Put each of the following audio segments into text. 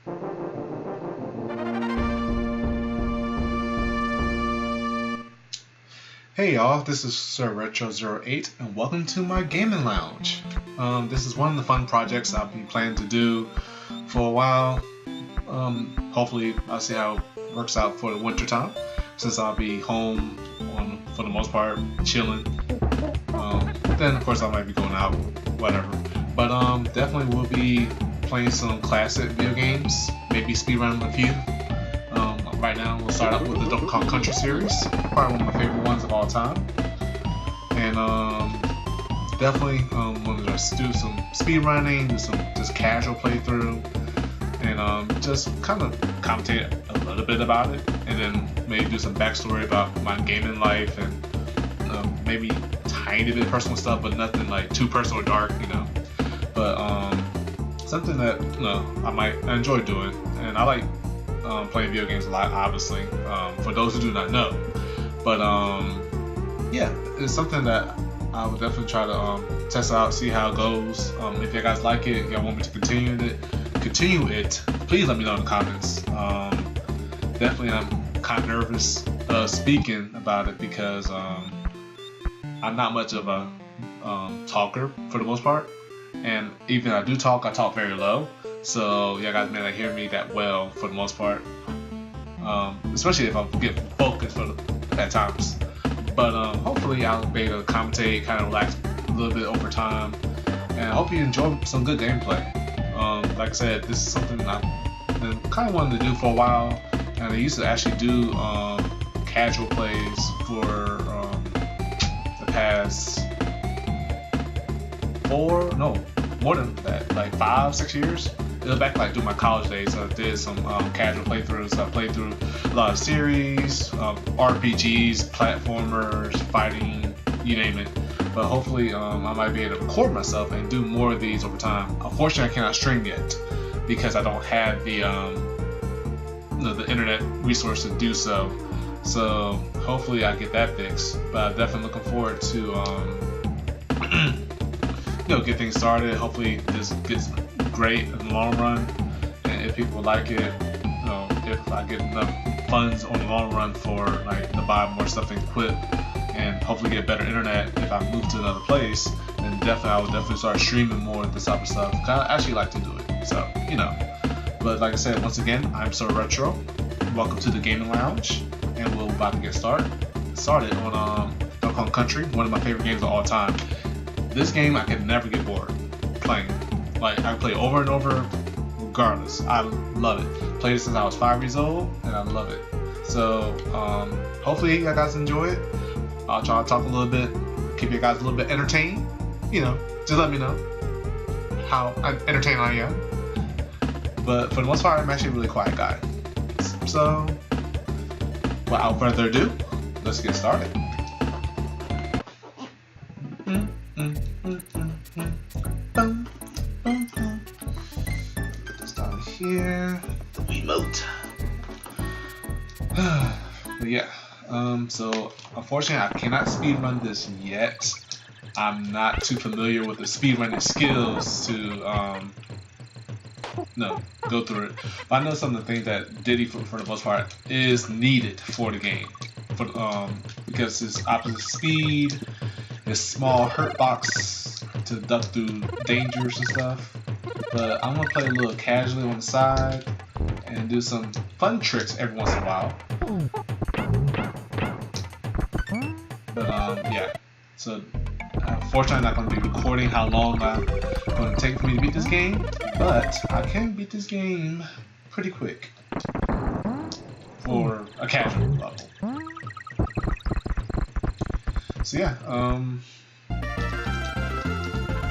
Hey y'all, this is SirRetro's and welcome to my gaming lounge. This is one of the fun projects I've been planning to do for a while. Hopefully I'll see how it works out for the winter time, since I'll be home for the most part, chilling. Then of course I might be going out, whatever. But definitely we'll be playing some classic video games, maybe speedrunning a few. Right now, we'll start off with the Donkey Kong Country series, probably one of my favorite ones of all time. And definitely want to just do some speed running, do some just casual playthrough, and just kind of commentate a little bit about it, and then maybe do some backstory about my gaming life and maybe tiny bit of personal stuff, but nothing like too personal or dark, you know. But something that I might enjoy doing, and I like playing video games a lot, obviously, for those who do not know. But yeah, it's something that I would definitely try to test out, see how it goes. If you guys like it, if y'all want me to continue it, please let me know in the comments. Definitely, I'm kind of nervous speaking about it because I'm not much of a talker for the most part, and even if I do talk, I talk very low. So yeah, guys may not hear me that well for the most part, especially if I'm getting focused at times. But hopefully I'll be able to commentate, kind of relax a little bit over time, and I hope you enjoy some good gameplay. Like I said, this is something I've been kind of wanting to do for a while, and I used to actually do casual plays for the past more than that, like 5-6 years. It was back like during my college days. I did some casual playthroughs. I played through a lot of series, RPGs, platformers, fighting, you name it. But hopefully I might be able to record myself and do more of these over time. Unfortunately, I cannot stream yet because I don't have the the internet resource to do so. So hopefully I get that fixed. But I'm definitely looking forward to get things started. Hopefully this gets great in the long run, and if people like it, if I get enough funds on the long run for like to buy more stuff and equip, and hopefully get better internet if I move to another place, then I would definitely start streaming more of this type of stuff. I actually like to do it, so But like I said, once again, I'm SirRetro. Welcome to the gaming lounge, and we're about to get started on Donkey Kong Country, one of my favorite games of all time. This game I can never get bored playing. Like, I play over and over regardless. I love it. Played it since I was 5 years old, and I love it. So hopefully you guys enjoy it. I'll try to talk a little bit, keep you guys a little bit entertained. Just let me know how entertained I am. But for the most part, I'm actually a really quiet guy. So without further ado, let's get started. Here, the Wiimote. But yeah, so unfortunately I cannot speedrun this yet. I'm not too familiar with the speedrunning skills to go through it. But I know some of the things that Diddy for the most part is needed for the game. Because it's opposite speed, it's small hurt box to duck through dangers and stuff. But I'm gonna play a little casually on the side and do some fun tricks every once in a while. But yeah, so unfortunately I'm not gonna be recording how long I'm gonna take for me to beat this game, but I can beat this game pretty quick for a casual level. So yeah,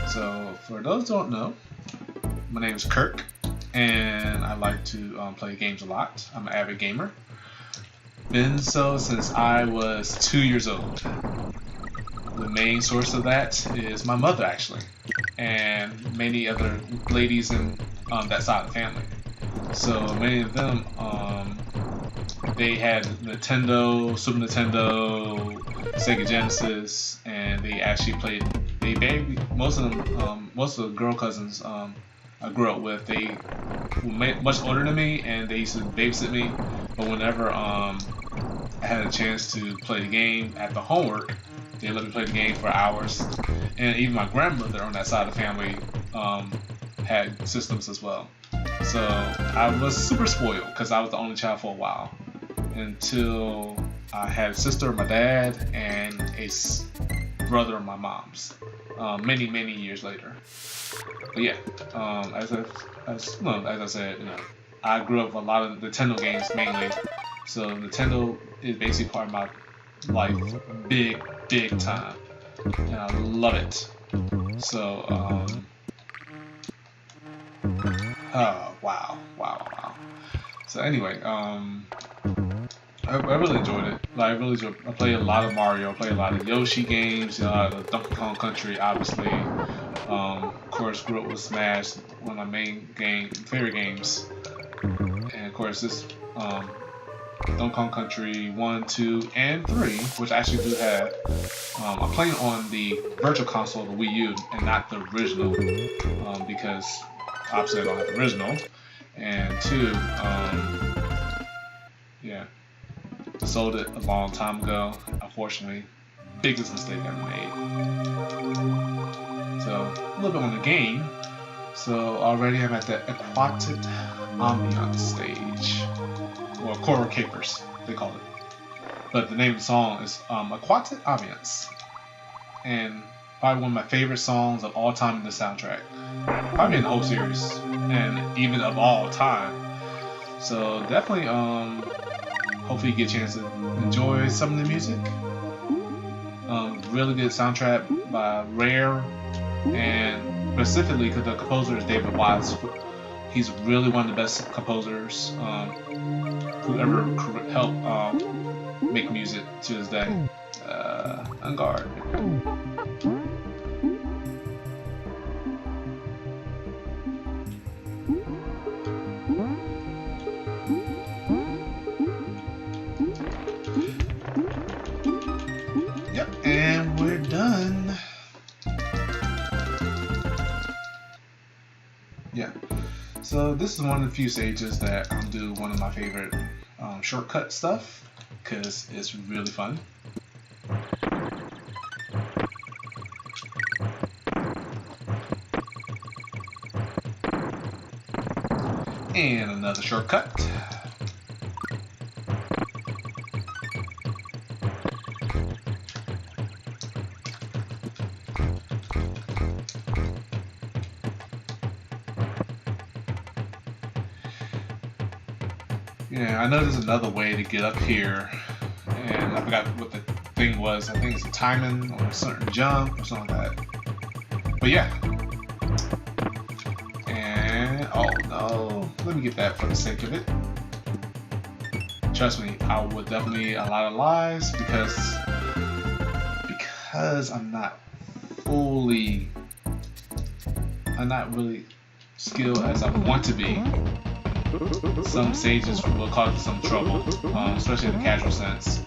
so for those who don't know, my name is Kirk, and I like to play games a lot. I'm an avid gamer. Been so since I was 2 years old. The main source of that is my mother, actually, and many other ladies in that side of the family. So many of them, they had Nintendo, Super Nintendo, Sega Genesis, and they actually played. Most of the girl cousins I grew up with, they were much older than me, and they used to babysit me. But whenever I had a chance to play the game after homework, they let me play the game for hours. And even my grandmother on that side of the family had systems as well. So I was super spoiled because I was the only child for a while, until I had a sister of my dad and a brother of my mom's many years later. But yeah, as I said, I grew up with a lot of Nintendo games mainly. So Nintendo is basically part of my life, big time, and I love it. So oh wow. So anyway, I really enjoyed it. Like, I played a lot of Mario. I played a lot of Yoshi games. The Donkey Kong Country, obviously. Of course, grew up with Smash, one of my favorite games. And of course, this Donkey Kong Country 1, 2, and 3, which I actually do have. I'm playing on the Virtual Console, the Wii U, and not the original, because obviously I don't have the original. And 2, yeah, I sold it a long time ago. Unfortunately, biggest mistake I ever made. So a little bit on the game. So already I'm at the Aquatic Ambiance stage, or Coral Capers, they call it. But the name of the song is Aquatic Ambiance, and probably one of my favorite songs of all time in the soundtrack. Probably in the whole series, and even of all time. So definitely, hopefully you get a chance to enjoy some of the music. Really good soundtrack by Rare, and specifically because the composer is David Watts. He's really one of the best composers who ever helped make music to this day. On guard. Yep, and we're done. Yeah, so this is one of the few stages that I'll do one of my favorite shortcut stuff, because it's really fun. And another shortcut. Yeah, I know there's another way to get up here, and I forgot what the thing was. I think it's a timing or a certain jump or something like that. But yeah. And oh no, let me get that for the sake of it. Trust me, I would definitely need a lot of lives because I'm not really skilled as I want to be. Some stages will cause some trouble, especially in the casual sense.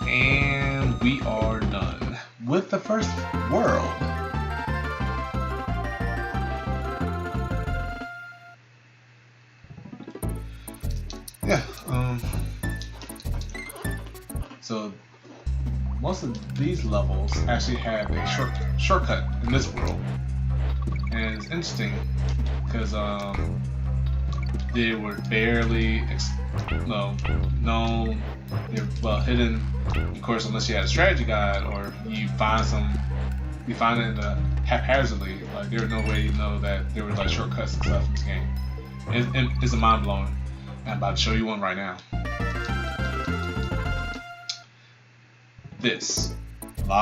And we are done with the first world. Yeah, so most of these levels actually have a shortcut in this world. And it's interesting because they were barely known. They're well hidden, of course, unless you had a strategy guide or you find it haphazardly. Like there was no way to know that there were like shortcuts and stuff in this game. It's a mind blowing. I'm about to show you one right now.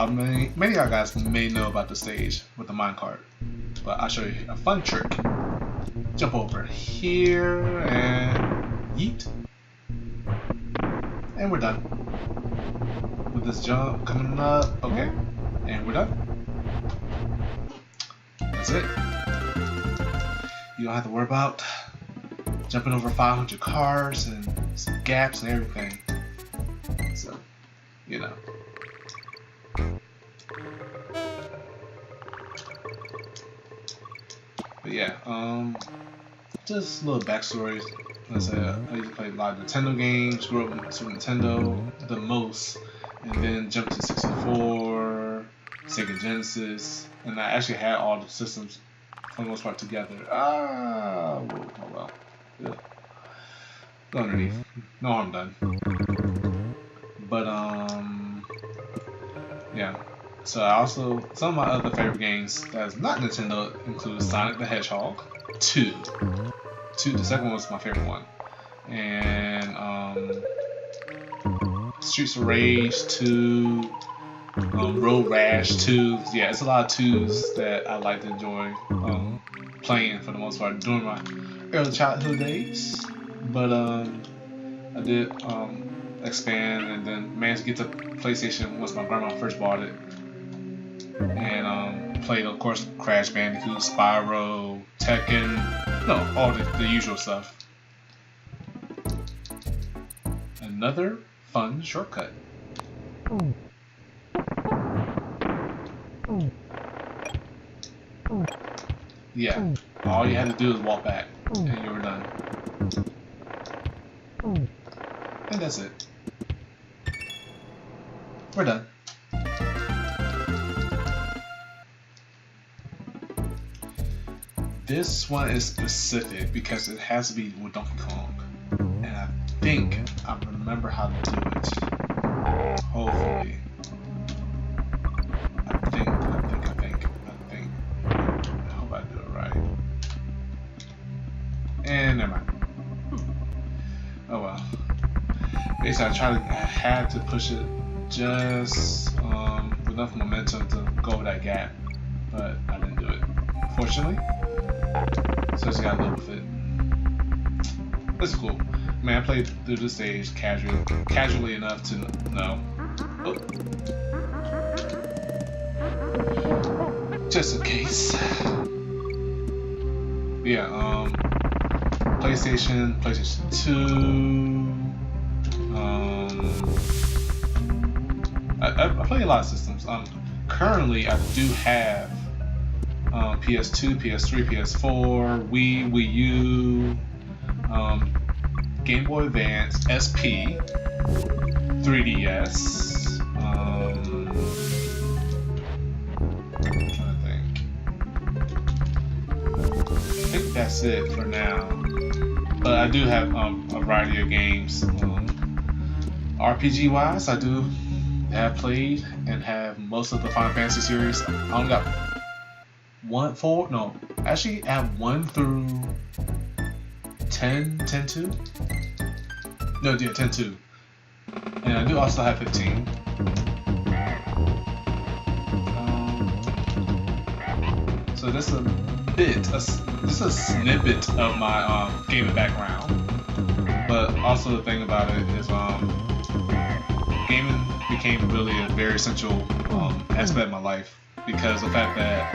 Many of y'all guys may know about the stage with the minecart. But I'll show you a fun trick. Jump over here and yeet. And we're done. With this jump coming up. Okay. And we're done. That's it. You don't have to worry about jumping over 500 cars and some gaps and everything. So, But yeah, just a little backstory. Like I said, I used to play a lot of Nintendo games, grew up with Super Nintendo the most, and then jumped to 64, Sega Genesis, and I actually had all the systems for the most part together. Oh well. Yeah. Go underneath. No harm done. But yeah. So I also, some of my other favorite games that's not Nintendo include Sonic the Hedgehog 2. The second one was my favorite one. And Streets of Rage 2, Road Rash 2. Yeah, it's a lot of 2s that I like to enjoy playing for the most part during my early childhood days. But I did expand and then managed to get to PlayStation once my grandma first bought it. And played, of course, Crash Bandicoot, Spyro, Tekken, no, all the usual stuff. Another fun shortcut. Yeah, all you had to do is walk back, and you were done. And that's it. We're done. This one is specific because it has to be with Donkey Kong. And I think I remember how to do it. Hopefully. I think. I hope I do it right. And never mind. Oh well. Basically, I had to push it just with enough momentum to go over that gap, but I didn't do it, fortunately. So I just gotta live with it. It's cool. Man, I played through the stage casually enough to know. Oh. Just in case. But yeah, PlayStation 2. I play a lot of systems. Currently, I do have PS2, PS3, PS4, Wii U, Game Boy Advance, SP, 3DS. I'm trying to think. I think that's it for now. But I do have a variety of games. RPG wise, I do have played and have most of the Final Fantasy series. I only got actually I have 1 through 10-2. No, yeah, 10-2. And I do also have 15. So that's just a snippet of my gaming background. But also the thing about it is gaming became really a very essential aspect of my life because of the fact that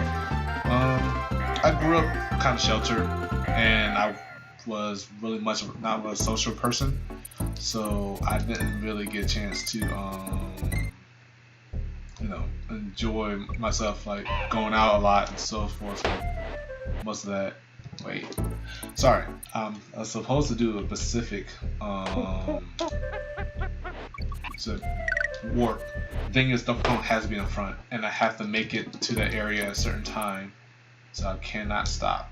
I grew up kind of sheltered and I was really much not a social person, so I didn't really get a chance to enjoy myself, like going out a lot and so forth. Most of that. Wait, sorry. I was supposed to do a specific warp. The thing is, the phone has to be in front, and I have to make it to that area at a certain time, so I cannot stop.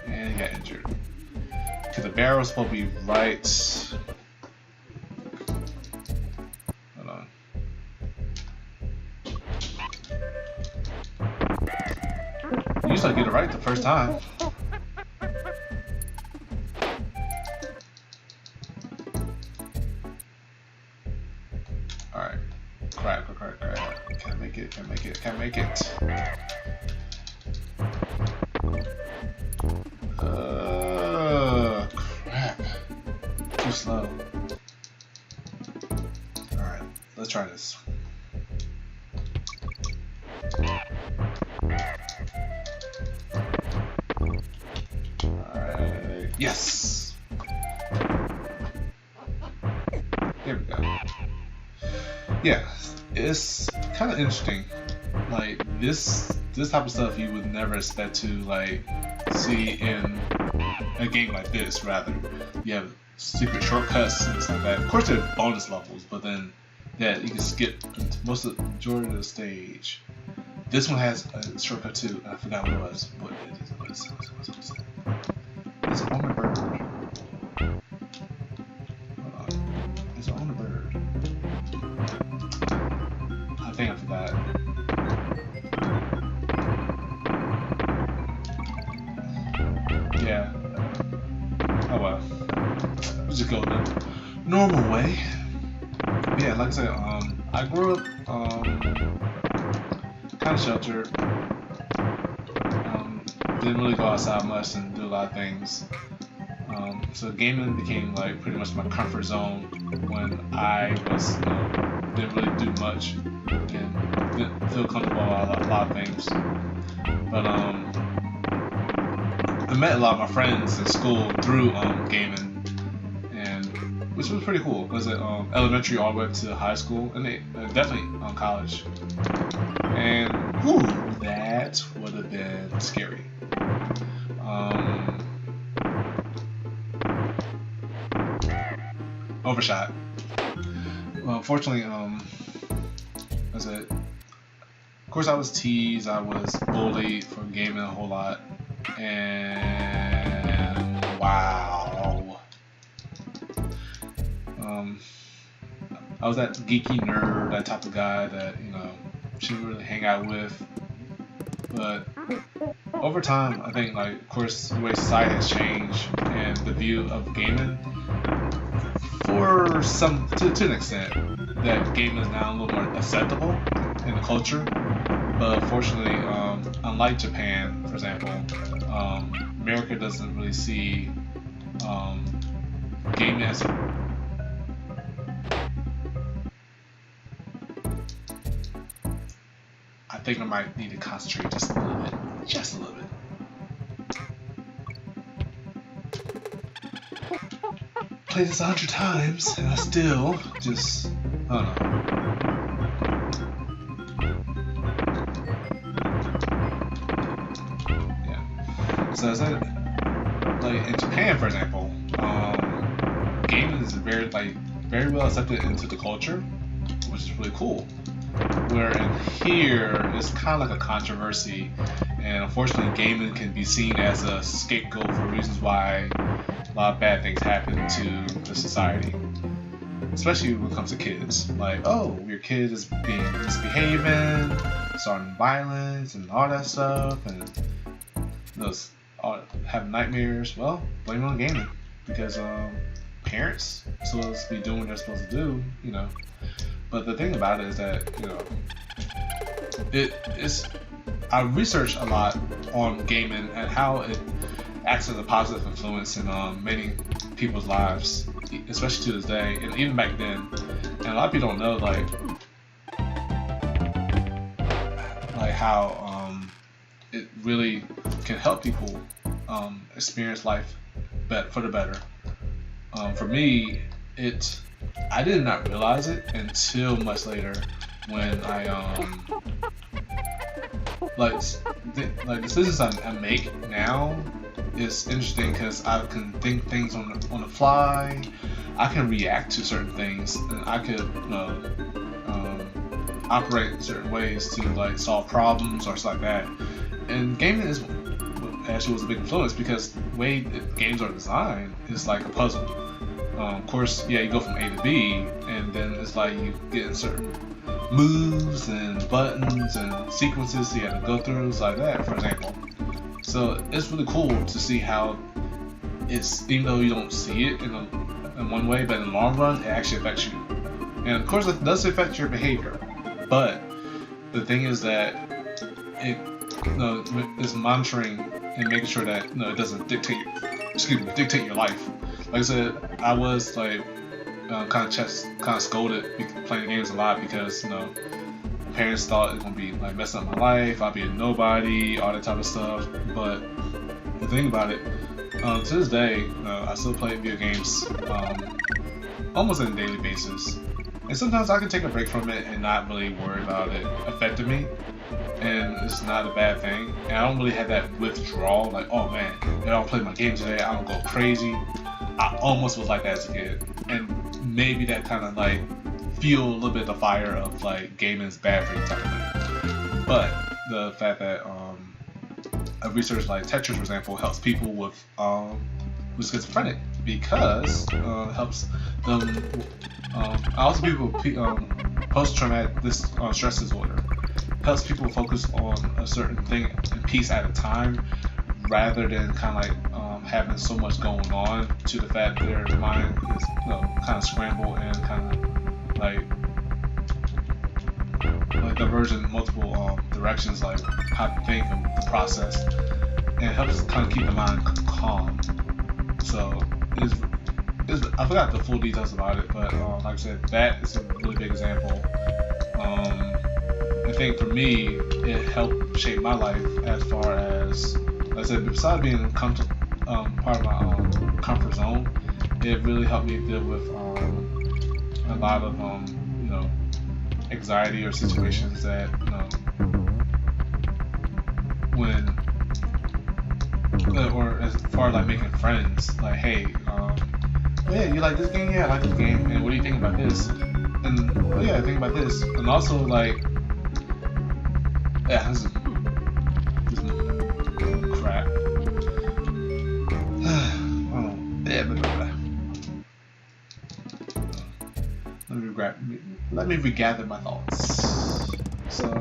And he got injured. Because the barrel's supposed to be right. Hold on. Usually I get it right the first time. Alright. Crap. Can't make it. Crap. Too slow. Alright, let's try this. Alright. Yes! Here we go. yeah, it's kind of interesting. Like this type of stuff you would never expect to like see in a game like this. Rather, you have secret shortcuts and stuff like that. Of course, there are bonus levels, but then yeah, you can skip most of the majority of the stage. This one has a shortcut too. I forgot what it was. What it is? It's on a bird. Hold on. It's on a bird. I think I forgot. Yeah. Oh well. We'll just go the normal way. Yeah, like I said, I grew up kind of sheltered. Didn't really go outside much and do a lot of things. So gaming became like pretty much my comfort zone when I was didn't really do much and didn't feel comfortable about a lot of things. But I met a lot of my friends in school through gaming, and which was pretty cool. Was it elementary all the way up to high school, and definitely college. And whew, that would have been scary. Overshot. Well, unfortunately, as it, of course, I was teased. I was bullied for gaming a whole lot, and wow. I was that geeky nerd, that type of guy that shouldn't really hang out with. But over time, I think, like, of course, the way society has changed and the view of gaming, for some to an extent, that gaming is now a little more acceptable in the culture. But unfortunately, unlike Japan, for example, America doesn't really see gaming as I think I might need to concentrate just a little bit. Just a little bit. Played this 100 times and I still just, I don't know. Yeah. So is that, like in Japan, for example, gaming is very well accepted into the culture, which is really cool. Where in here, it's kind of like a controversy, and unfortunately gaming can be seen as a scapegoat for reasons why a lot of bad things happen to the society, especially when it comes to kids. Like, oh, your kid is being misbehaving, starting violence and all that stuff, and those have nightmares. Well, blame it on gaming, because parents are supposed to be doing what they're supposed to do, But the thing about it is that, I researched a lot on gaming and how it acts as a positive influence in many people's lives, especially to this day, and even back then. And a lot of people don't know, like how it really can help people experience life for the better. For me, I did not realize it until much later when I the decisions I make now is interesting because I can think things on the fly. I can react to certain things, and I could operate in certain ways to like solve problems or stuff like that. And gaming actually was a big influence because the way games are designed is like a puzzle. Of course, yeah, you go from A to B, and then it's like you get certain moves and buttons and sequences you have to go through, like that, for example. So it's really cool to see how even though you don't see it in one way, but in the long run, it actually affects you. And of course, it does affect your behavior. But the thing is that it is monitoring and making sure that it doesn't dictate your life. Like I said, I was like kind of scolded playing games a lot because my parents thought it was gonna be like messing up my life. I'd be a nobody, all that type of stuff. But the thing about it, to this day, I still play video games almost on a daily basis, And sometimes I can take a break from it and not really worry about it affecting me. And it's not a bad thing. And I don't really have that withdrawal, like, oh man, if I don't play my game today, I don't go crazy. I almost was like that as a kid. And maybe that kind of like fuel a little bit the fire of like gaming is bad for you type of thing. But the fact that a research like Tetris, for example, helps people with who's schizophrenic because it helps them. Also, people with post-traumatic stress disorder helps people focus on a certain thing and piece at a time, rather than kind of like having so much going on to the fact that their mind is kind of scrambled and kind of like diverging in multiple directions, like how to think and the process, and it helps kind of keep the mind calm. So I forgot the full details about it, but like I said, that is a really big example. I think for me, it helped shape my life as far as, like I said, besides being part of my comfort zone, it really helped me deal with a lot of anxiety or situations that when or as far as like making friends, like, hey, oh yeah, you like this game? Yeah, I like this game. And what do you think about this? And oh yeah, I think about this. And also like, yeah, this is crap. Oh, yeah, let me regather my thoughts. So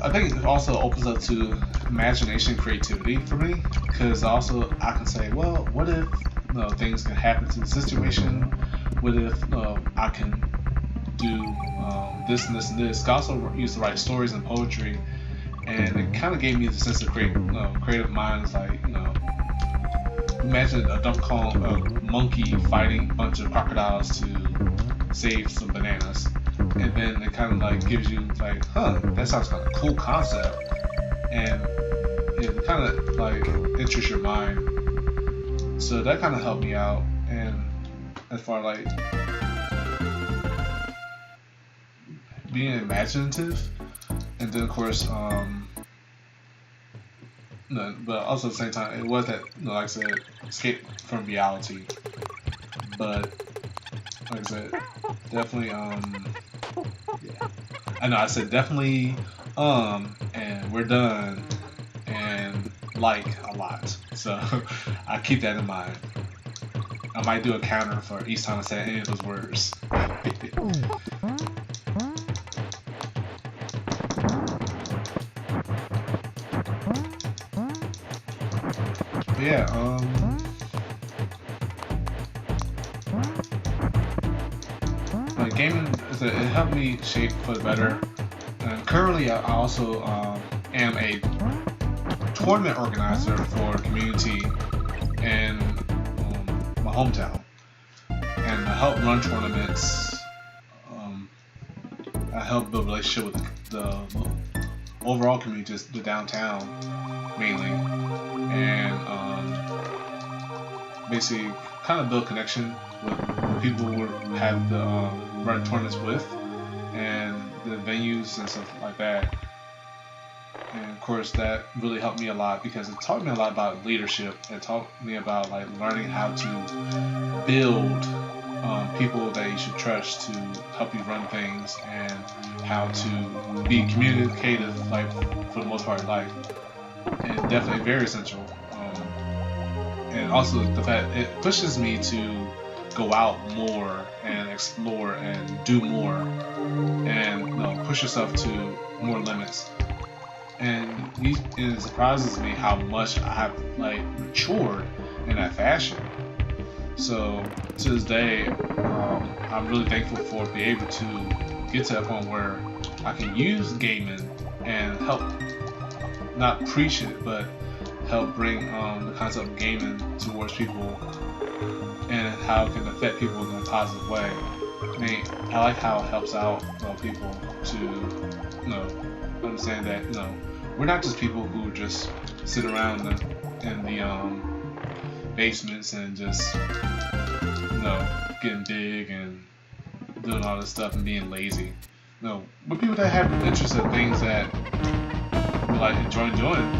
I think it also opens up to imagination, creativity for me, because also I can say, well, what if things can happen to the situation? What if I can do this and this and this? I also used to write stories and poetry, and it kind of gave me the sense of creative minds. Like, imagine a monkey fighting a bunch of crocodiles to save some bananas. And then it kind of like gives you like, that sounds kind of cool concept, and it kind of like interests your mind. So that kind of helped me out. And as far like being imaginative, and then of course, but also at the same time, it was that, like I said, escape from reality. But like I said, definitely, yeah. I know I said definitely, and we're done, and like a lot. So I keep that in mind. I might do a counter for each time I say any of those words. But yeah, gaming, it helped me shape for the better. And currently, I also am a tournament organizer for a community in my hometown, and I help run tournaments. I help build a relationship with the overall community, just the downtown mainly, and basically kind of build connection with the people we have the run tournaments with, and the venues and stuff like that. And of course, that really helped me a lot because it taught me a lot about leadership. It taught me about like learning how to build people that you should trust to help you run things, and how to be communicative, like for the most part in life. And definitely very essential. And also the fact it pushes me to go out more and explore and do more, and push yourself to more limits. And it surprises me how much I have like matured in that fashion. So to this day, I'm really thankful for being able to get to that point where I can use gaming and help not preach it, but help bring the concept of gaming towards people, and how it can affect people in a positive way. I mean, I like how it helps out people to understand that we're not just people who just sit around in the basements and just getting big and doing all this stuff and being lazy. But people that have interest in things that we like enjoy doing,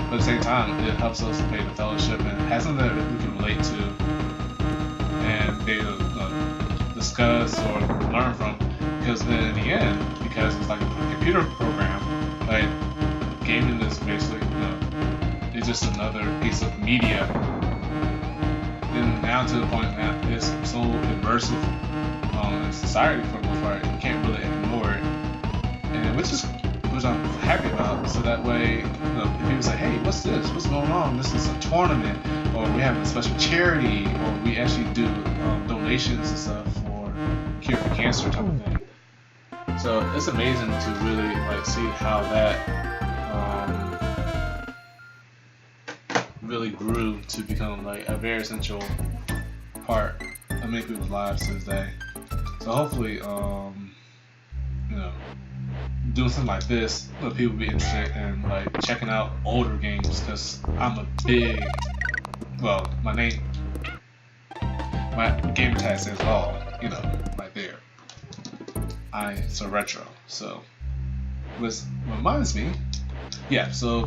but at the same time, it helps us pay the fellowship and has something that we can relate to and be able to discuss or learn from. Because then in the end, because it's like a computer program, like gaming is basically, it's just another piece of media. And now to the point that it's so immersive in society for the most part, you can't really ignore it. And which I'm happy about. So that way, if people say, hey, what's this? What's going on? This is a tournament, or we have a special charity, or we actually do donations and stuff for cure for cancer type of thing. So it's amazing to really like see how that really grew to become like a very essential part of many people's lives to this day. So hopefully, doing something like this, people will be interested in like checking out older games, because I'm a big, my gamer tag says all, right there. SirRetro. So, which reminds me, so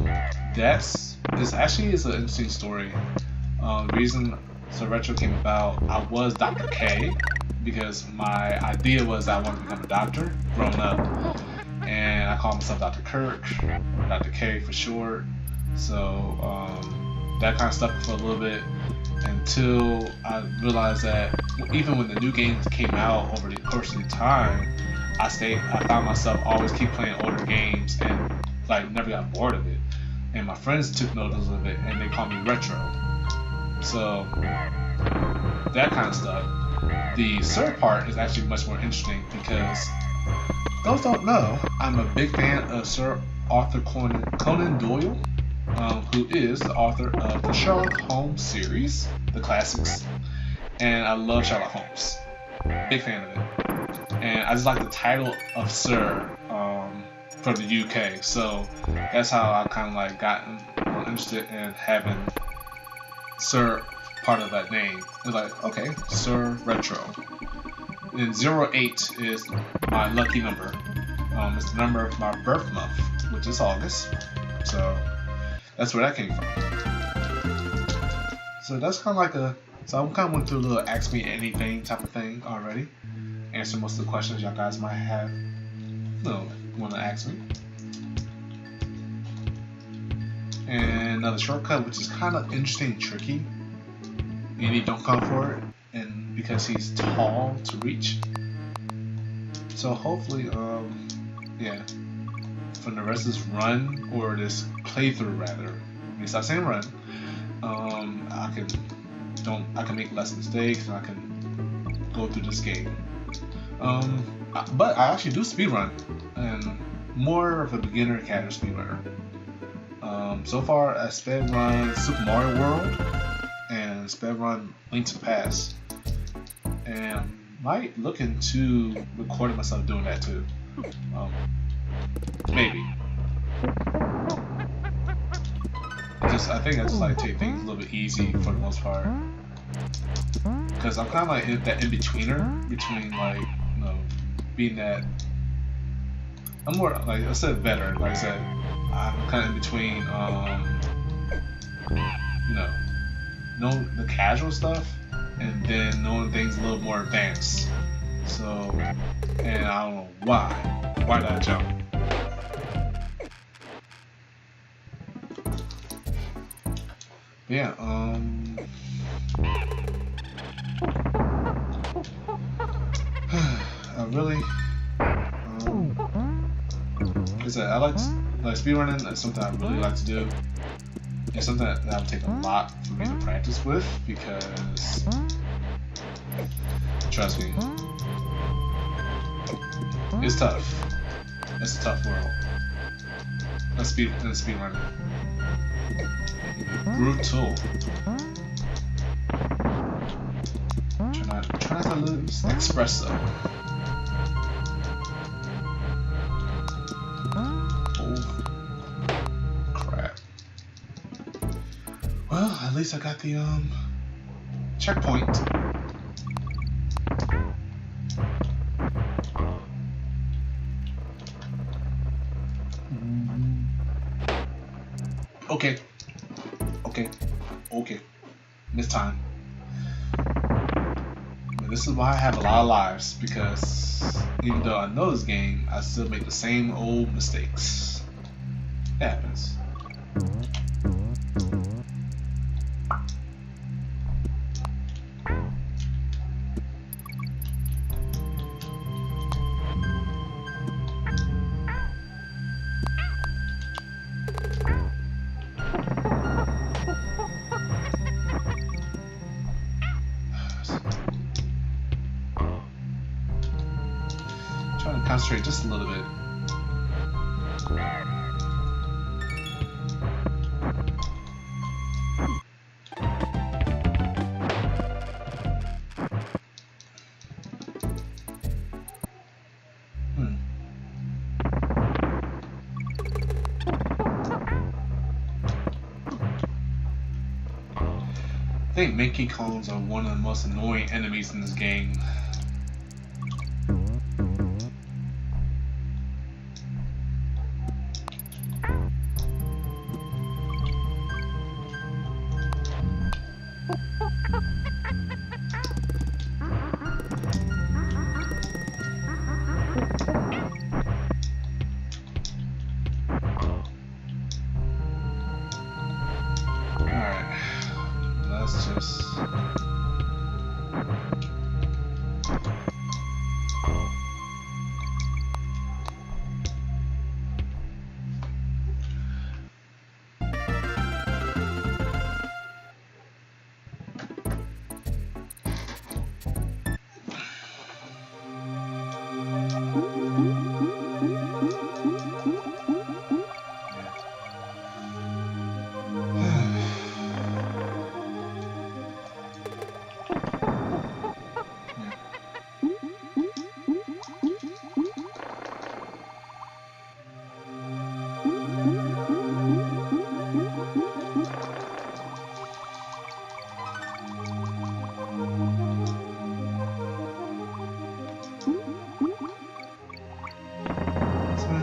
this actually is an interesting story. The reason SirRetro came about, I was Dr. K, because my idea was I wanted to become a doctor growing up, and I called myself Dr. Kirk, or Dr. K for short. So that kind of stuck for a little bit until I realized that even when the new games came out over the course of the time, I found myself always keep playing older games and like never got bored of it. And my friends took notice of it and they called me Retro. So that kind of stuff. The Sir part is actually much more interesting because those don't know, I'm a big fan of Sir Arthur Conan Doyle, who is the author of the Sherlock Holmes series, the classics, and I love Sherlock Holmes. Big fan of it. And I just like the title of Sir from the UK, so that's how I kind of like gotten interested in having Sir part of that name. It's like, okay, SirRetro. And 08 is my lucky number. It's the number of my birth month, which is August. So that's where that came from. So that's kind of like so I kind of went through a little ask me anything type of thing already. Answer most of the questions y'all guys might have, want to ask me. And another shortcut, which is kind of interesting and tricky, and he don't come for it, and because he's tall to reach. So hopefully, from the rest of this run, or this playthrough rather, let me stop saying run, I can make less mistakes and I can go through this game. But I actually do speedrun, and more of a beginner kind of speedrunner. So far I speedrun Super Mario World and speedrun Link to the Past, and might look into recording myself doing that too. Maybe. I think I just like take things a little bit easy for the most part, because I'm kind of like that in-betweener between like, being that I'm more like I said veteran. Like I said, I'm kind of in between, knowing the casual stuff and then knowing things a little more advanced. So, and I don't know why did I jump? But yeah, I really, like I said, I like speedrunning. That's something I really like to do. It's something that would take a lot for me to practice with, because trust me, it's tough. It's a tough world. Speedrunning. Brutal. Try not to lose espresso. Oh crap. Well, at least I got the checkpoint. Okay. Okay. Okay. This time. But this is why I have a lot of lives, because even though I know this game, I still make the same old mistakes. It happens. Trying to concentrate just a little bit. I think Mickey Cones are one of the most annoying enemies in this game. Alright, let's just...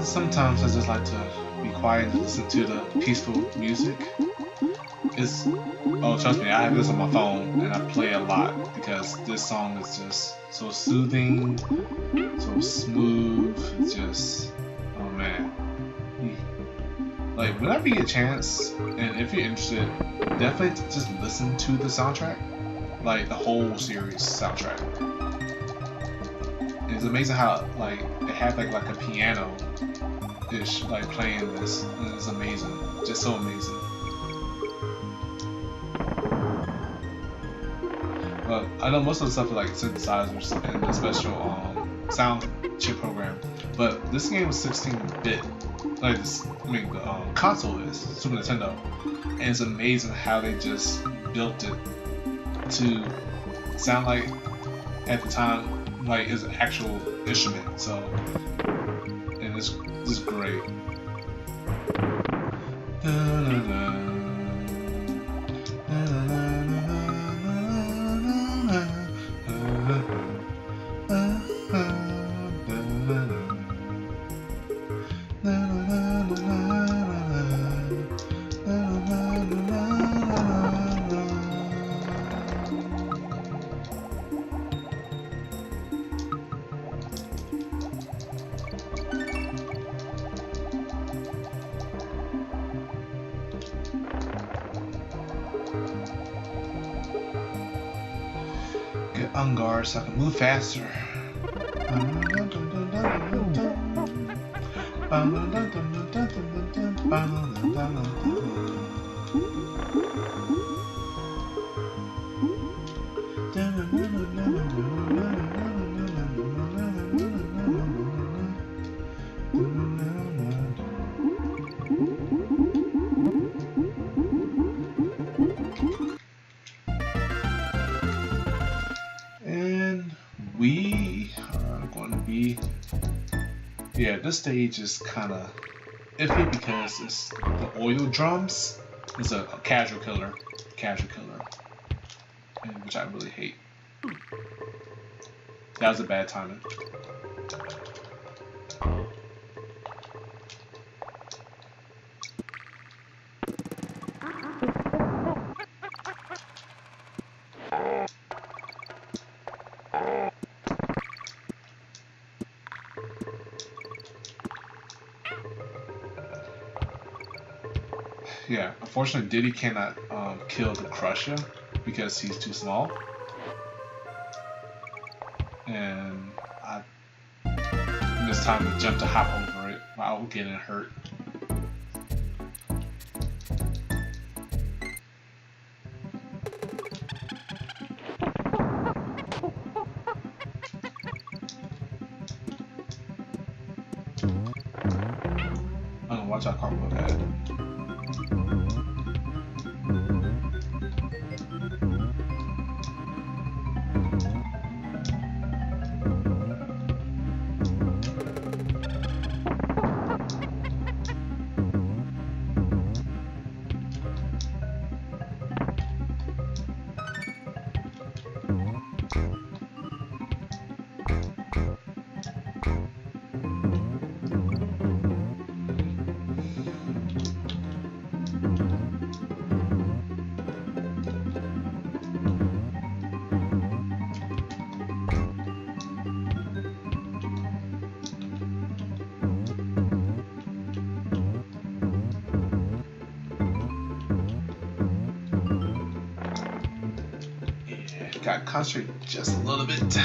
Sometimes I just like to be quiet and listen to the peaceful music. Oh, trust me, I have this on my phone and I play a lot because this song is just so soothing, so smooth. It's just, oh man. Like, whenever you get a chance, and if you're interested, definitely just listen to the soundtrack, like the whole series soundtrack. And it's amazing how like it had like a piano. Ish, like playing this, and it's amazing, just so amazing. But I know most of the stuff is like synthesizers and the special sound chip program, but this game was 16-bit. Like this, I mean, the console is Super Nintendo, and it's amazing how they just built it to sound like at the time like it's an actual instrument. So, and it's great. Get on guard so I can move faster. And we are going to be, yeah, this stage is kind of iffy because it's the oil drums. It's a casual killer, and which I really hate. That was a bad timing. Yeah, unfortunately Diddy cannot kill the Crusher because he's too small. And I missed time to jump to hop over it without getting hurt. Oh, watch out, cargo head. Got concentrate just a little bit.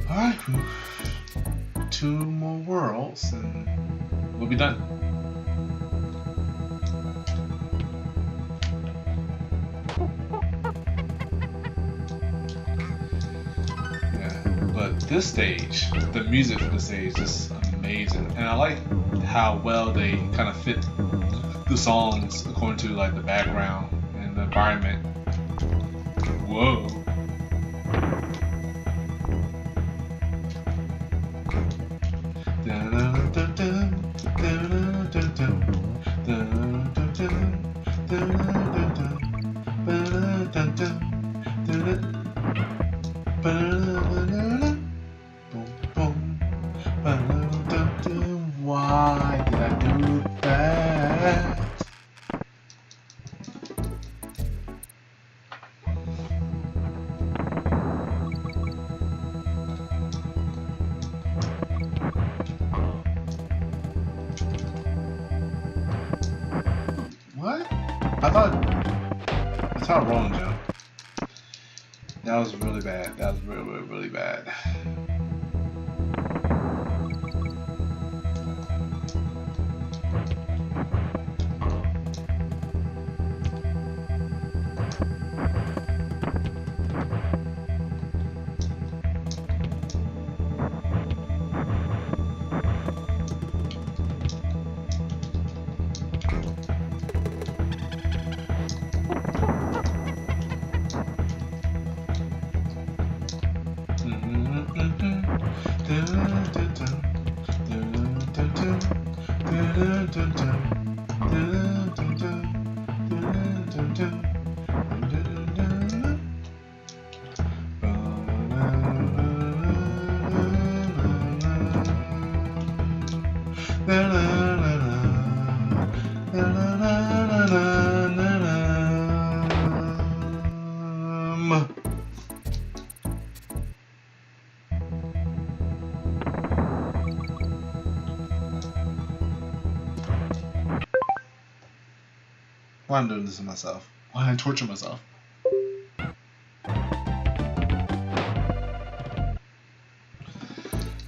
Alright, 2 more worlds and we'll be done. Yeah, but this stage, the music for the stage is amazing, and I like how well they kind of fit the songs according to like the background and the environment. Whoa. Why did I do that? What? I thought rolling jump. That was really bad. That was really bad. Why I'm doing this to myself? Why I torture myself?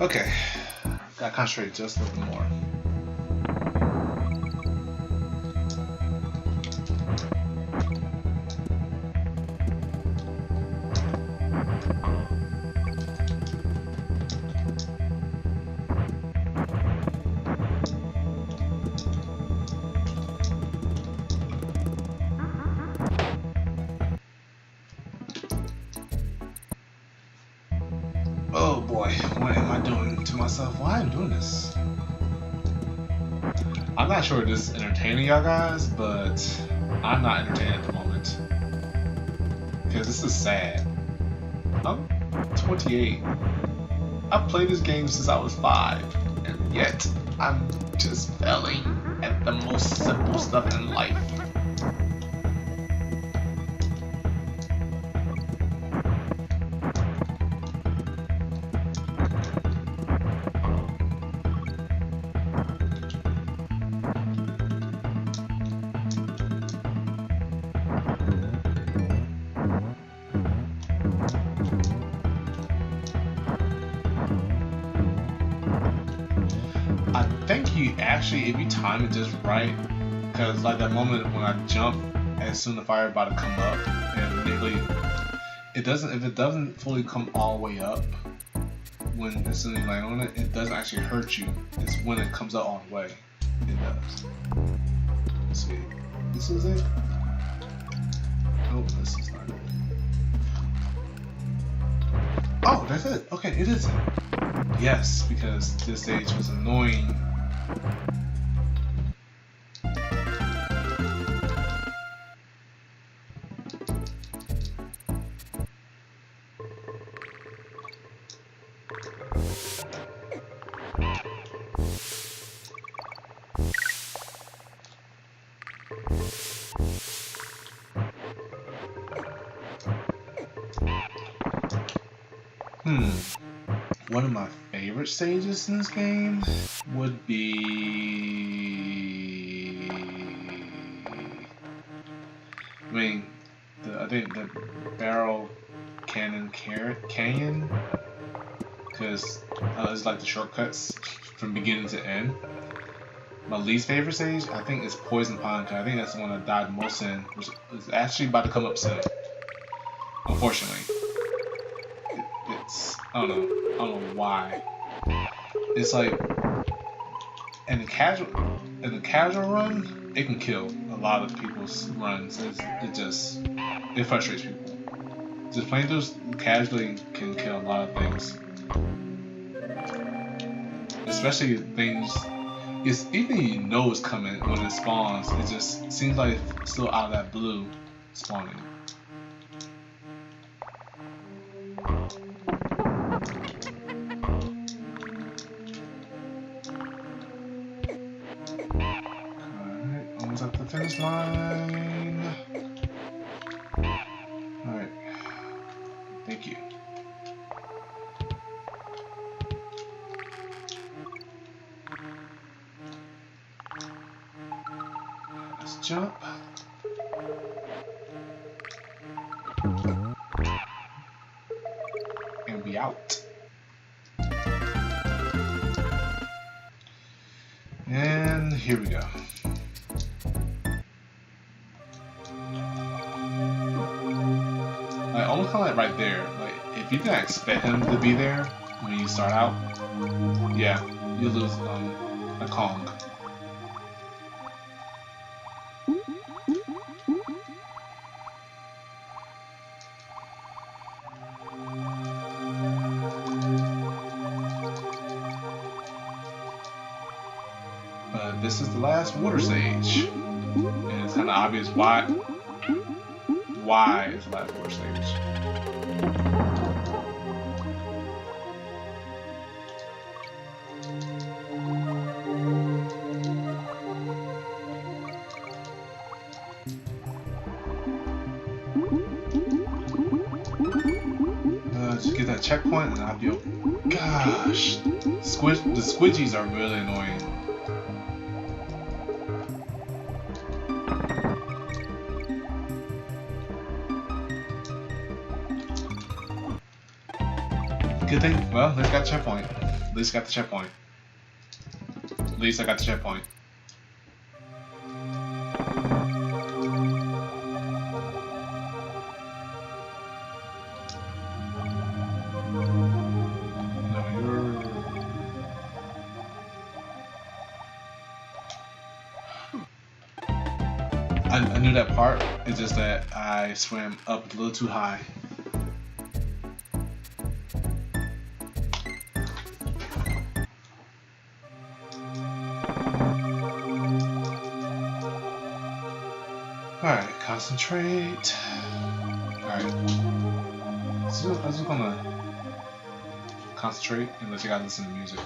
Okay, gotta concentrate just a little more. boy, what am I doing to myself? Why am I doing this? I'm not sure if this is entertaining y'all guys, but I'm not entertained at the moment. Because this is sad. I'm 28. I've played this game since I was 5, and yet I'm just failing at the most simple stuff in life. I think you actually, if you time it just right, because like that moment when I jump, as soon as the fire about to come up, and literally, if it doesn't fully come all the way up, when as soon as you land on it, it doesn't actually hurt you. It's when it comes up all the way, it does. Let's see, this is it? Oh, this is not it. Oh, that's it. Okay, it is it. Yes, because this stage was annoying. One of my favorite stages in this game would be, I think the Barrel Canyon, because it's like the shortcuts from beginning to end. My least favorite stage, I think, is Poison Pond, because I think that's the one I died most in, which is actually about to come up soon. Unfortunately. I don't know why. It's like in the casual run, it can kill a lot of people's runs. It frustrates people. Just playing those casually can kill a lot of things, especially things. It's even you know it's coming when it spawns. It just seems like it's still out of that blue spawning. At the finish line. Alright. Thank you. Let's jump. And be out. And here we go. Like almost kind of like right there. Like if you didn't expect him to be there when you start out, yeah, you lose a Kong. But this is the last water stage, and it's kind of obvious why is the last water stage. Just get that checkpoint and I'll be open. Gosh, the squidgies are really annoying. Good thing, well, at least got the checkpoint. At least got the checkpoint. At least I got the checkpoint. I knew that part, it's just that I swam up a little too high. Concentrate. Alright. So I'm just gonna concentrate and let you guys listen to music.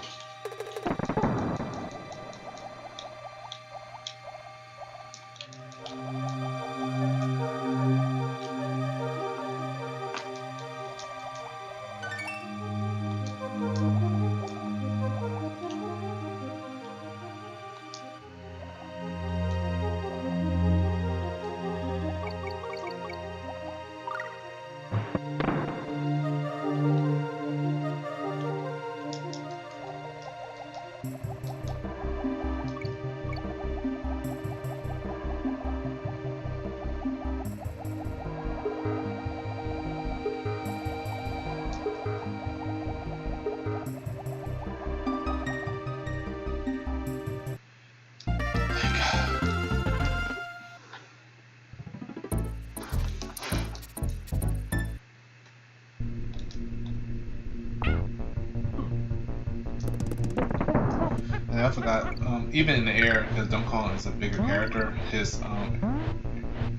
And I forgot, even in the air, because Donkey Kong is a bigger character, his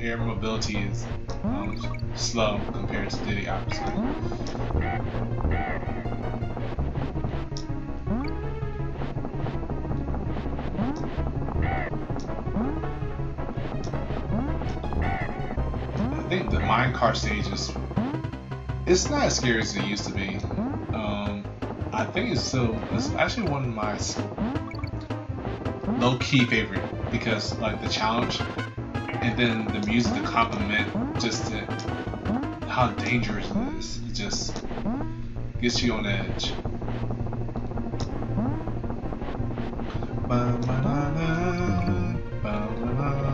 air mobility is slow compared to Diddy, obviously. I think the minecart stages, it's not as scary as it used to be. I think it's actually one of my low-key favorite, because like the challenge and then the music to complement just how dangerous it is. It just gets you on edge. La la la la la la la la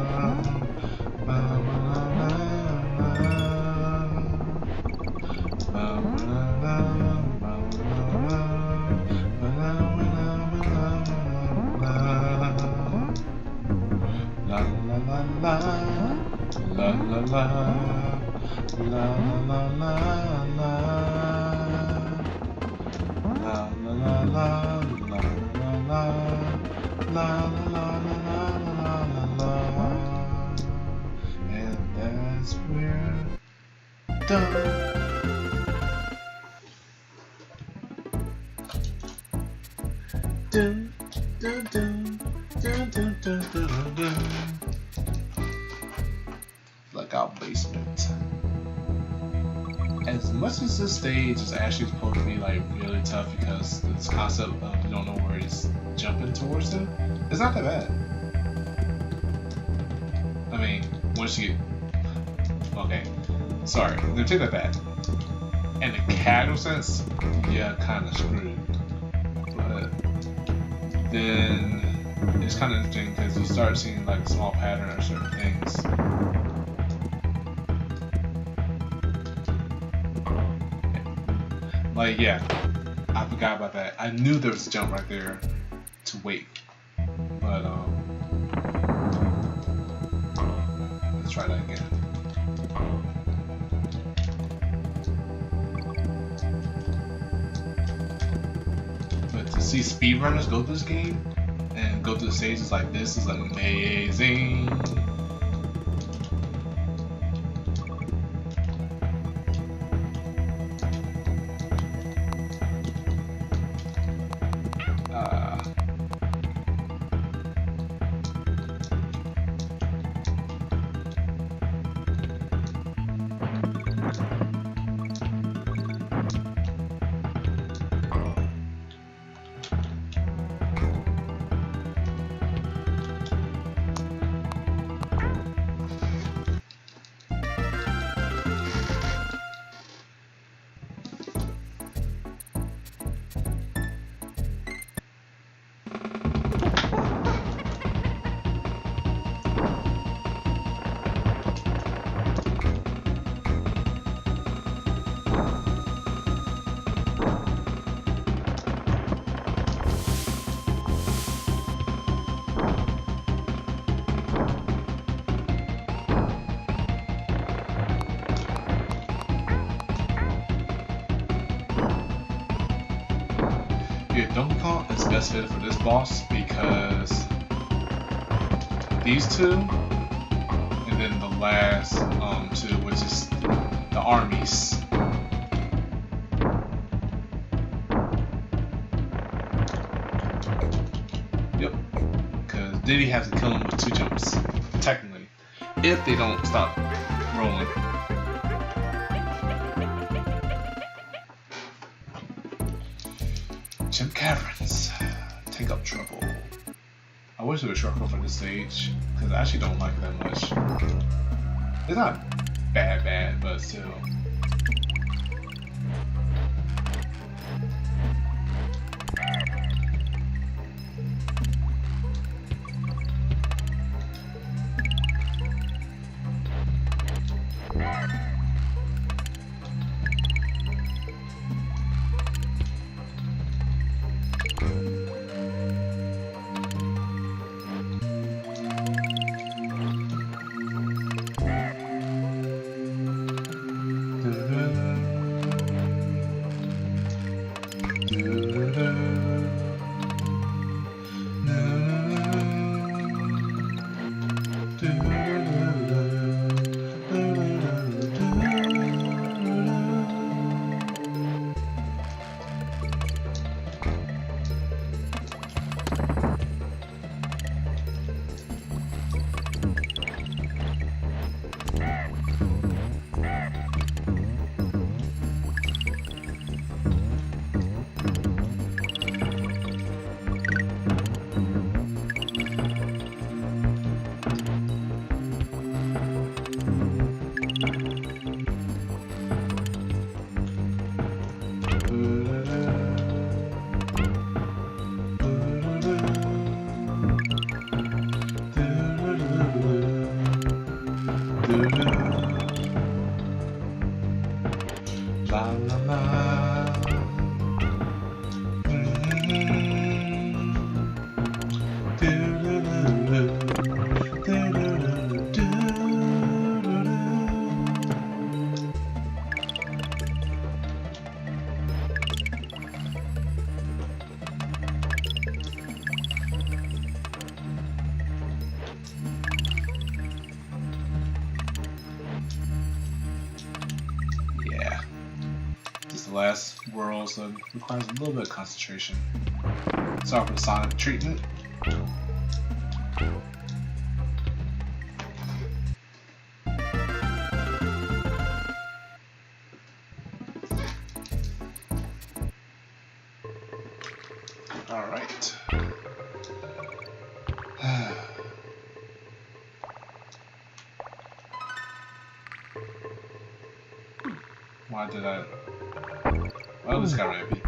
la la la, and that's where done. Dun dun dun dun dun dun dun dun. Like our basement. As much as this stage is actually supposed to be like really tough because this concept of you don't know where he's jumping towards him, it's not that bad. I mean, once you get... Okay, sorry, let me take that back. In a casual sense, yeah, kind of screwed. But then it's kind of interesting because you start seeing like a small pattern or certain things. Like, yeah, I forgot about that. I knew there was a jump right there to wait. But, let's try that again. But to see speedrunners go through this game and go through the stages like this is amazing. Yeah, Donkey Kong is best fitted for this boss because these two, and then the the last two, which is the armies. Yep, because Diddy has to kill him with 2 jumps, technically, if they don't stop rolling. Gym caverns. Take up trouble. I wish there was shortcut for this stage, because I actually don't like it that much. It's not bad, but still. Last world, so it requires a little bit of concentration. Sorry for the sonic treatment. Alright. Why did I... Well, this got rampy.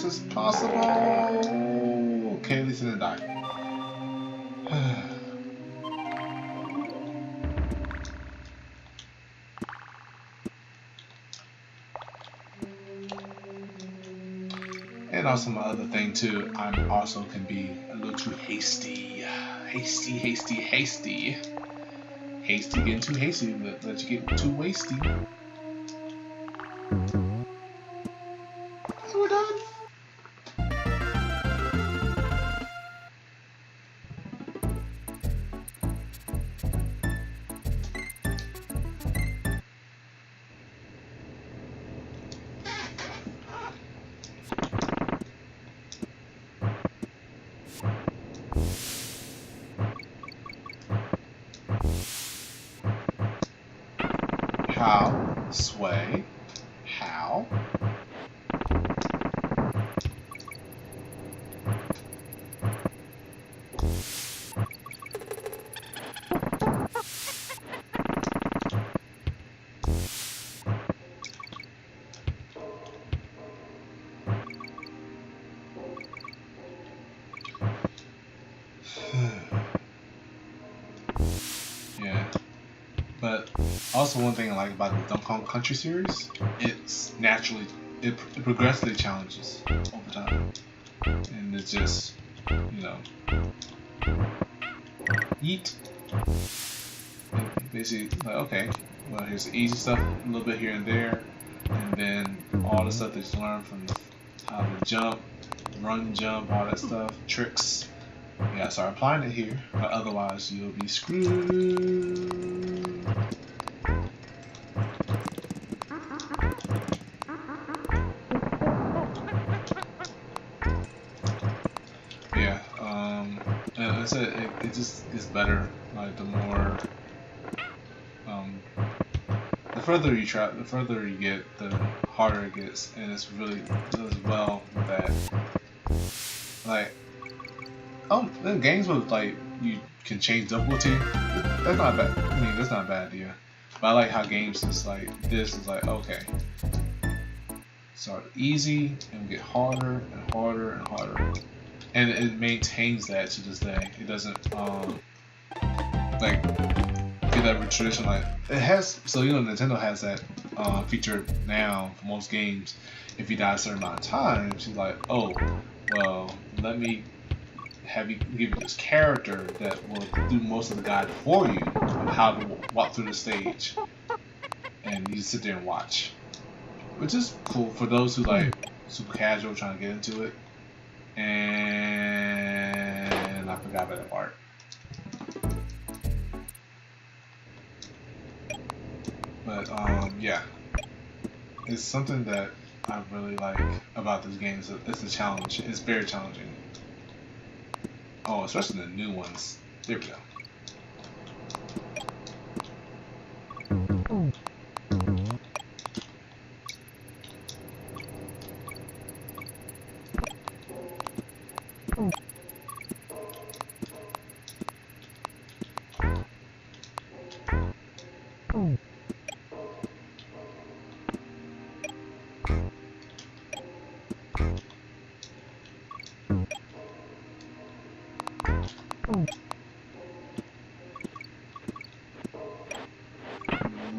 As possible. Okay, at least it didn't die. And also my other thing too, I'm also can be a little too hasty. Hasty, getting too hasty, let you get too wasty. We're done. How, sway, how. But also one thing I like about the Donkey Kong Country series, it progressively challenges over time, and it's just, you know, yeet. Basically, like, okay, well, here's the easy stuff, a little bit here and there, and then all the stuff that you learn from how to jump, run, jump, all that stuff, tricks. You gotta start applying it here, but otherwise you'll be screwed. Yeah, and I said it just gets better. Like the more, the further you try, the further you get, the harder it gets, and it's really does well with that. Like, the games with like you can change difficulty. That's not bad. I mean, that's not a bad idea. But I like how games is like this is like, okay, start easy and get harder and harder and harder, and it maintains that to this day. It doesn't like get that tradition like it has. So Nintendo has that feature now for most games. If you die a certain amount of times, you're like, oh, well, let me have you give you this character that will do most of the guide for you on how to walk through the stage, and you just sit there and watch, which is cool for those who like super casual trying to get into it. And I forgot about that part. But yeah, it's something that I really like about this game. It's a challenge. It's very challenging. Oh, especially the new ones. There we go.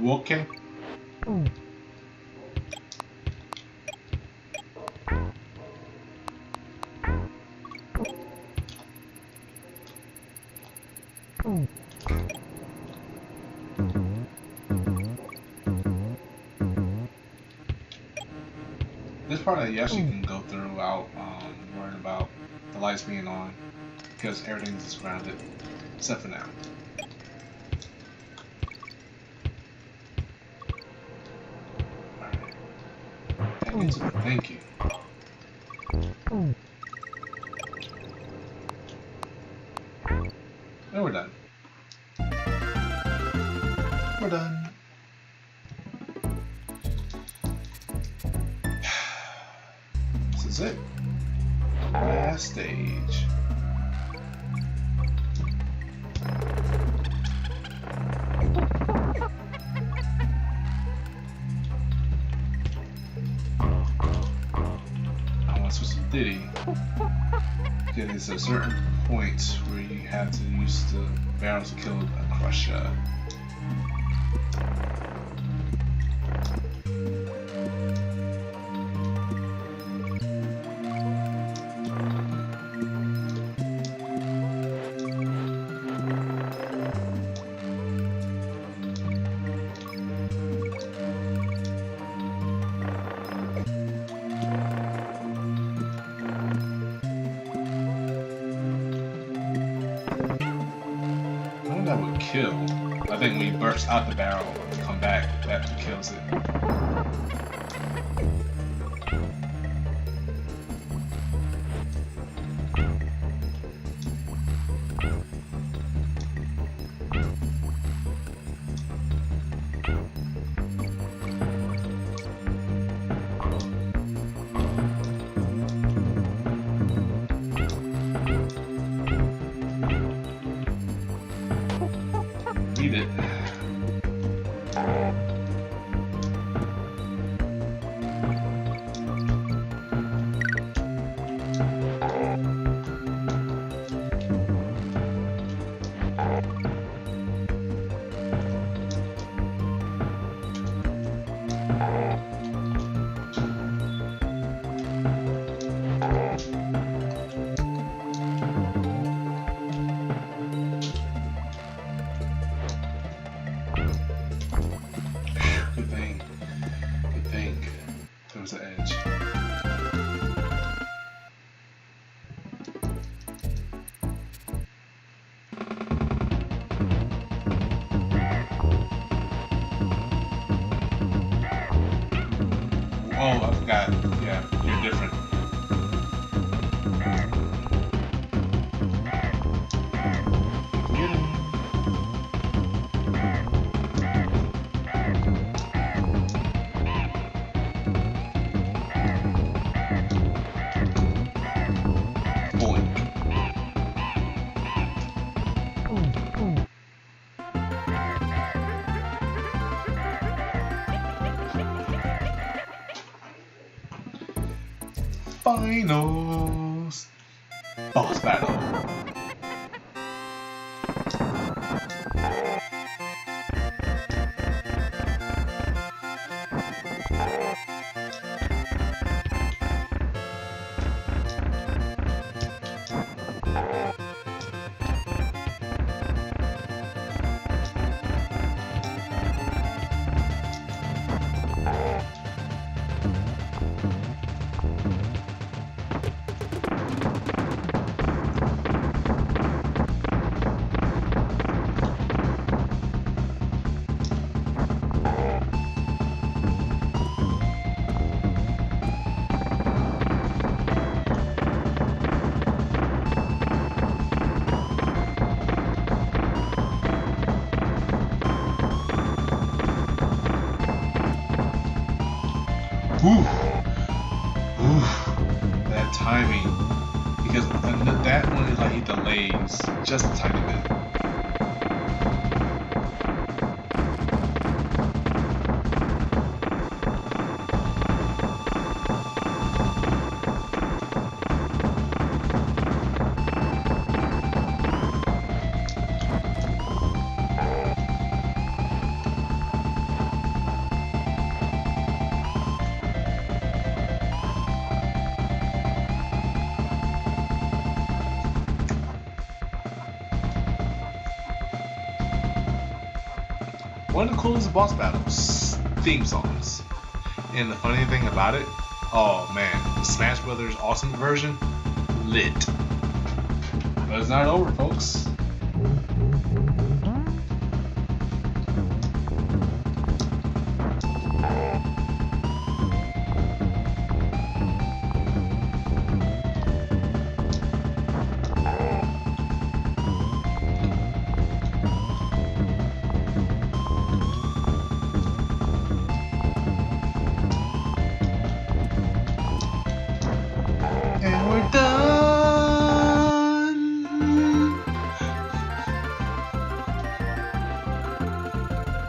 Okay. This part you actually can go through without worrying about the lights being on, because everything's just grounded, except for now. Thank you. And we're done. We're done. This is it. Last stage. Diddy, because it's a certain point where you have to use the barrel to kill a crusher. That would kill. I think when you burst out the barrel and come back, that kills it. Eat it. Oh, I forgot. Yeah, you're different. Finals boss battle. Ooh, that timing, because that one is like he delays just a tiny bit. One of the coolest boss battles theme songs. And the funny thing about it, oh man, the Smash Brothers Ultimate version, lit. But it's not over, folks. And we're done.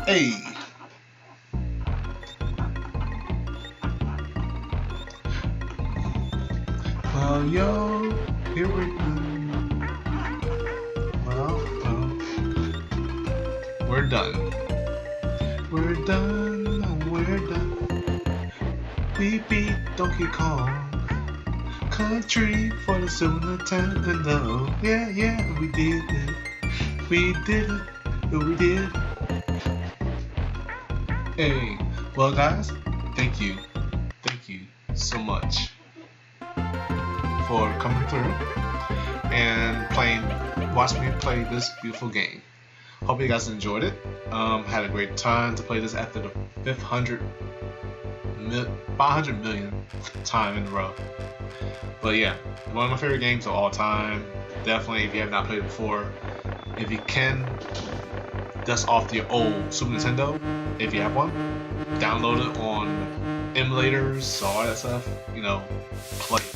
Hey. Well, yo, here we go. Well, we're done. We're done. We're done. We beat Donkey Kong Country for the Super Nintendo. Yeah, yeah, we did it. We did it. We did. Hey, well, guys, thank you so much for coming through and watch me play this beautiful game. Hope you guys enjoyed it. Had a great time to play this after the 500 million time in a row. But yeah, one of my favorite games of all time. Definitely, if you have not played it before, if you can, dust off your old Super Nintendo, if you have one, download it on emulators, all that stuff, you know, play it.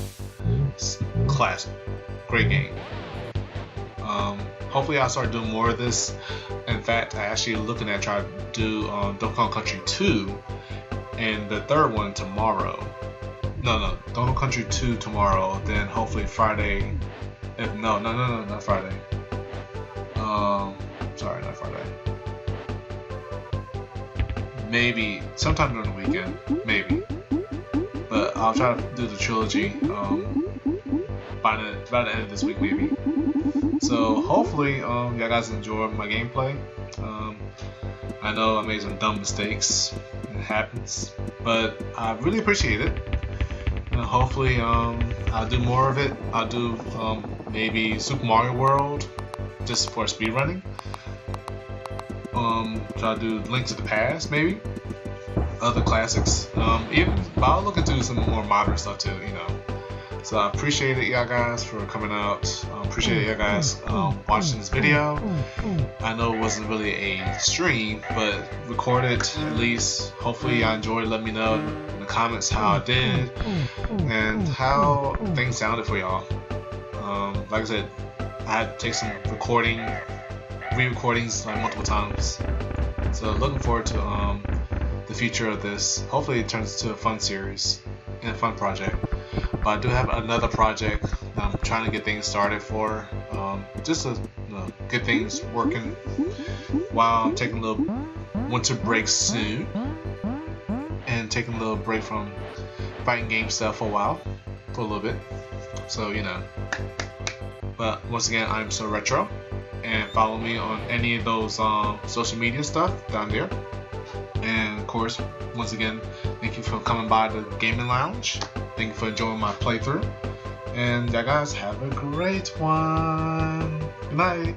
It's classic. Great game. Hopefully I'll start doing more of this. In fact, I actually looking at trying to do Donkey Kong Country 2 and the third one tomorrow. No, Donkey Kong Country 2 tomorrow, then hopefully Friday. No, not Friday. Sorry, not Friday. Maybe sometime during the weekend, maybe. But I'll try to do the trilogy by the end of this week, maybe. So hopefully, you guys enjoy my gameplay. I know I made some dumb mistakes. It happens, but I really appreciate it. And hopefully, I'll do more of it. I'll do maybe Super Mario World just for speedrunning. Try to do Link to the Past, maybe. other classics. But I'll look into some more modern stuff too, So I appreciate it, y'all guys, for coming out. Appreciate y'all guys watching this video. I know it wasn't really a stream, but recorded at least. Hopefully y'all enjoyed. Let me know in the comments how I did and how things sounded for y'all. Like I said, I had to take some re-recordings like multiple times. So looking forward to the future of this. Hopefully it turns into a fun series and a fun project. But I do have another project that I'm trying to get things started for, just to get things working while I'm taking a little winter break soon and taking a little break from fighting game stuff for a little bit. So But once again, I'm SirRetro, and follow me on any of those social media stuff down there. And of course, once again, thank you for coming by the gaming lounge. Thank you for enjoying my playthrough. And y'all guys have a great one. Good night.